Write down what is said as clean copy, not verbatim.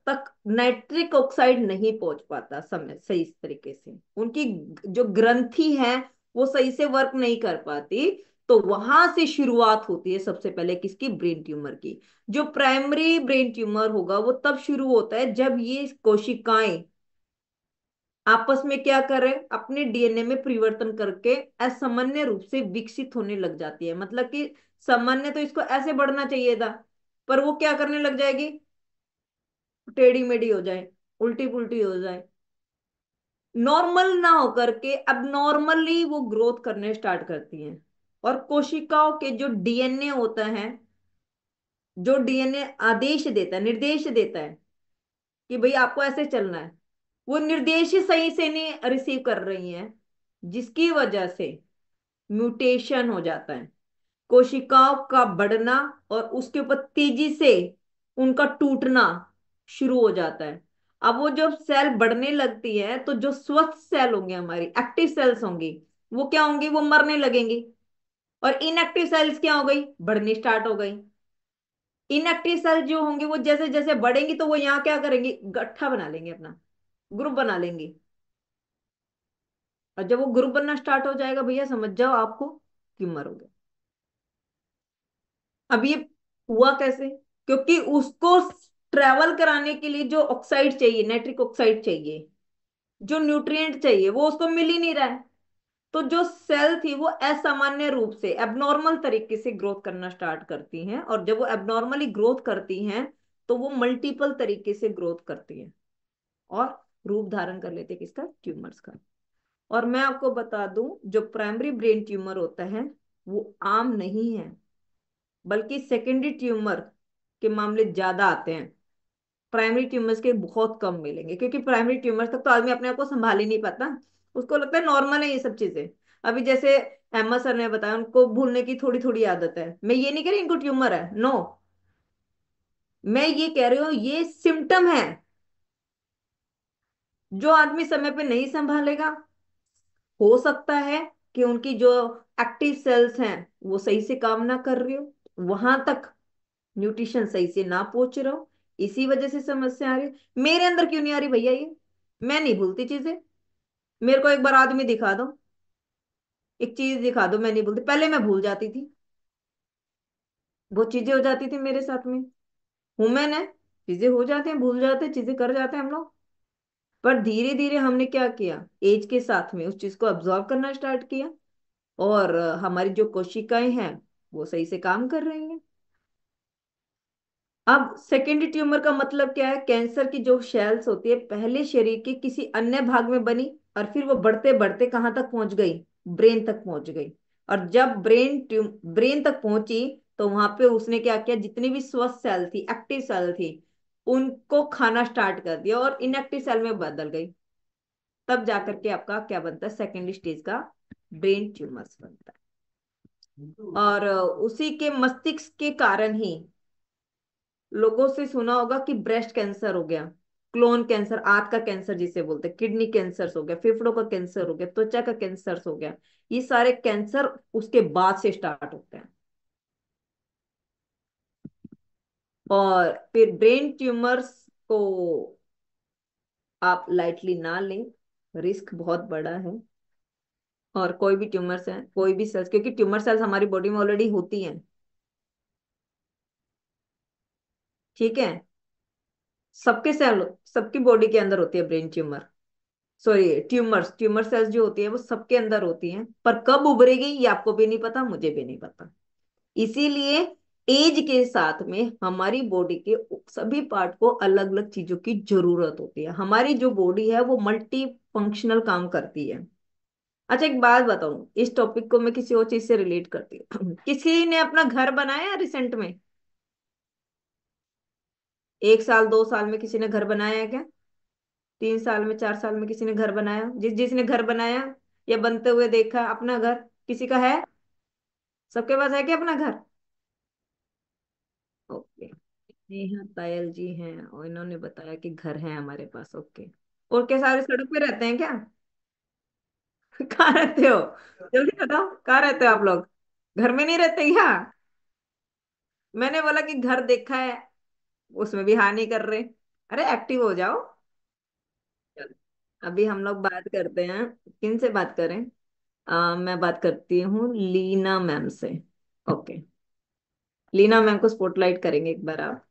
तक nitric oxide नहीं पहुंच पाता समय सही तरीके से, उनकी जो ग्रंथि है वो सही से वर्क नहीं कर पाती। तो वहां से शुरुआत होती है सबसे पहले किसकी, ब्रेन ट्यूमर की। जो प्राइमरी ब्रेन ट्यूमर होगा वो तब शुरू होता है जब ये कोशिकाएं आपस में क्या करे, अपने डीएनए में परिवर्तन करके असामान्य रूप से विकसित होने लग जाती है। मतलब कि सामान्य तो इसको ऐसे बढ़ना चाहिए था, पर वो क्या करने लग जाएगी, टेढ़ी मेढ़ी हो जाए, उल्टी पुल्टी हो जाए, नॉर्मल ना होकर के अब नॉर्मली वो ग्रोथ करने स्टार्ट करती हैं। और कोशिकाओं के जो डीएनए होता है, जो डीएनए आदेश देता है, निर्देश देता है कि भाई आपको ऐसे चलना है, वो निर्देश ही सही से नहीं रिसीव कर रही हैं, जिसकी वजह से म्यूटेशन हो जाता है, कोशिकाओं का बढ़ना और उसके ऊपर तेजी से उनका टूटना शुरू हो जाता है। अब वो जब सेल बढ़ने लगती है तो जो स्वस्थ सेल होंगे, हमारी एक्टिव सेल्स होंगी, वो क्या होंगी, वो मरने लगेंगी। और इनएक्टिव सेल्स क्या हो गई, बढ़नी स्टार्ट हो गई। इनएक्टिव सेल जो होंगे वो जैसे जैसे बढ़ेंगी तो वो यहाँ क्या करेंगी, गट्ठा बना लेंगे, अपना ग्रुप बना लेंगी। और जब वो ग्रुप बनना स्टार्ट हो जाएगा भैया समझ जाओ आपको ट्यूमर हो गया। अब ये हुआ कैसे, क्योंकि उसको ट्रेवल कराने के लिए जो ऑक्साइड चाहिए, नाइट्रिक ऑक्साइड चाहिए, जो न्यूट्रिएंट चाहिए, वो उसको मिल ही नहीं रहा है। तो जो सेल थी वो असामान्य रूप से एबनॉर्मल तरीके से ग्रोथ करना स्टार्ट करती हैं, और जब वो एबनॉर्मली ग्रोथ करती हैं तो वो मल्टीपल तरीके से ग्रोथ करती हैं और रूप धारण कर लेते हैं किसका, ट्यूमर्स का। और मैं आपको बता दूं, जो प्राइमरी ब्रेन ट्यूमर होता है वो आम नहीं है, बल्कि सेकेंडरी ट्यूमर के मामले ज्यादा आते हैं। प्राइमरी ट्यूमर्स के बहुत कम मिलेंगे, क्योंकि प्राइमरी ट्यूमर्स तक तो आदमी अपने आप को संभाल ही नहीं पाता, उसको लगता है नॉर्मल है ये सब चीजें। अभी जैसे एम्मा सर ने बताया, उनको भूलने की थोड़ी थोड़ी आदत है, मैं ये नहीं कह रही इनको ट्यूमर है, नो, मैं ये कह रही हूँ ये सिम्टम है। जो आदमी समय पे नहीं संभालेगा, हो सकता है कि उनकी जो एक्टिव सेल्स हैं वो सही से काम ना कर रही हो, वहां तक न्यूट्रिशन सही से ना पहुंच रहा हो, इसी वजह से समस्या आ रही है। मेरे अंदर क्यों नहीं आ रही भैया ये, मैं नहीं भूलती चीजें। मेरे को एक बार आदमी दिखा दो, एक चीज दिखा दो, मैं नहीं भूलती, पहले मैं भूल जाती थी, वो चीजें हो जाती थी मेरे साथ में। हूं मैंने, चीजें हो जाती हैं, भूल जाते हैं, चीजें कर जाते हैं हम लोग। पर धीरे धीरे हमने क्या किया, एज के साथ में उस चीज को अब्जॉर्व करना स्टार्ट किया, और हमारी जो कोशिकाएं हैं वो सही से काम कर रही हैं। अब सेकेंडरी ट्यूमर का मतलब क्या है, कैंसर की जो सेल्स होती है पहले शरीर के किसी अन्य भाग में बनी, और फिर वो बढ़ते बढ़ते कहाँ तक पहुंच गई, ब्रेन तक पहुंच गई। और जब ब्रेन तक पहुंची तो वहां पे उसने क्या किया, जितनी भी स्वस्थ सेल थी, एक्टिव सेल थी, उनको खाना स्टार्ट कर दिया और इनएक्टिव सेल में बदल गई। तब जाकर के आपका क्या बनता है, सेकेंडरी स्टेज का ब्रेन ट्यूमर्स बनता है। और उसी के मस्तिष्क के कारण ही लोगों से सुना होगा कि ब्रेस्ट कैंसर हो गया, क्लोन कैंसर, आंत का कैंसर जिसे बोलते हैं, किडनी कैंसर हो गया, फेफड़ों का कैंसर हो गया, त्वचा का कैंसर हो गया। ये सारे कैंसर उसके बाद से स्टार्ट होते हैं। और फिर ब्रेन ट्यूमर्स को आप लाइटली ना लें, रिस्क बहुत बड़ा है। और कोई भी ट्यूमर्स है, कोई भी सेल्स, क्योंकि ट्यूमर सेल्स हमारी बॉडी में ऑलरेडी होती हैं, ठीक है, सबके सेल, सबकी बॉडी के अंदर होती है brain tumour, sorry tumour cells जो होती है वो सबके अंदर होती हैं, पर कब उभरेगी ये आपको भी नहीं पता, मुझे भी नहीं पता। इसीलिए एज के साथ में हमारी बॉडी के सभी पार्ट को अलग अलग चीजों की जरूरत होती है। हमारी जो बॉडी है वो मल्टी फंक्शनल काम करती है। अच्छा एक बात बताऊं, इस टॉपिक को मैं किसी और चीज से रिलेट करती हूँ किसी ने अपना घर बनाया रिसेंट में, 1 साल 2 साल में किसी ने घर बनाया है क्या, 3 साल में 4 साल में किसी ने घर बनाया, जिसने घर बनाया या बनते हुए देखा अपना घर, किसी का है, सबके पास है क्या अपना घर। ओके, नेहा पायल जी हैं और इन्होंने बताया कि घर है हमारे पास, ओके। और क्या सारे सड़क पे रहते हैं क्या कहाँ रहते हो, जल्दी बताओ कहाँ रहते हो आप लोग, घर में नहीं रहते क्या। मैंने बोला कि घर देखा है, उसमें भी हाँ नहीं कर रहे। अरे एक्टिव हो जाओ। चलो, अभी हम लोग बात करते हैं। किन से बात करें? मैं बात करती हूँ लीना मैम से। ओके, लीना मैम को स्पॉटलाइट करेंगे एक बार आप।